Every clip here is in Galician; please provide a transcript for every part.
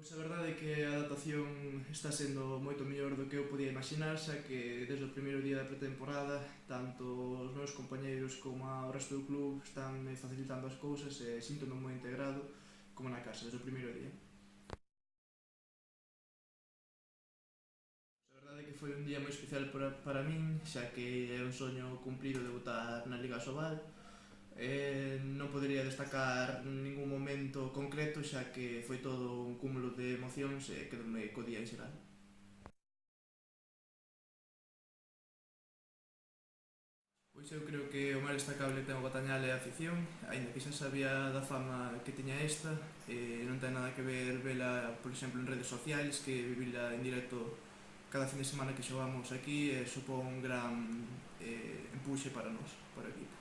Pois a verdade é que a adaptación está sendo moito mellor do que eu podía imaginar, xa que desde o primeiro día da pretemporada tanto os meus compañeiros como o resto do club están facilitando as cousas e síntome moi integrado como na casa desde o primeiro día. A verdade é que foi un día moi especial para min, xa que é un soño cumprido debutar na Liga Sobal. Non podería destacar ningún momento concreto, xa que foi todo un cúmulo de emocións e quedome co día en xeral. Pois eu creo que o máis destacable ten o Batañal e a afición, aínda que xa sabía da fama que tiña esta, non ten nada que ver vela, por exemplo, en redes sociais, que vivila en directo cada fin de semana que xogamos aquí supón un gran empuxe para nós, para o equipo.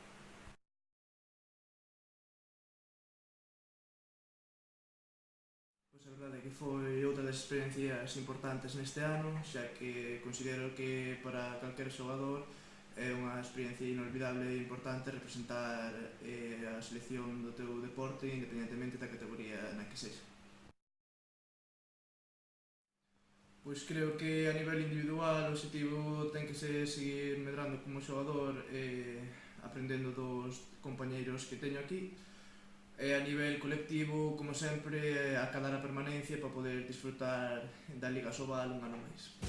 Pois a verdade é que foi outra das experiencias importantes neste ano, xa que considero que para calquer xogador é unha experiencia inolvidable e importante representar a selección do teu deporte independentemente da categoría na que sexa. Pois creo que a nivel individual o objetivo ten que ser seguir medrando como xogador aprendendo dos compañeiros que teño aquí e a nivel colectivo, como sempre, acadar a permanencia para poder disfrutar da Liga Sobal un ano máis.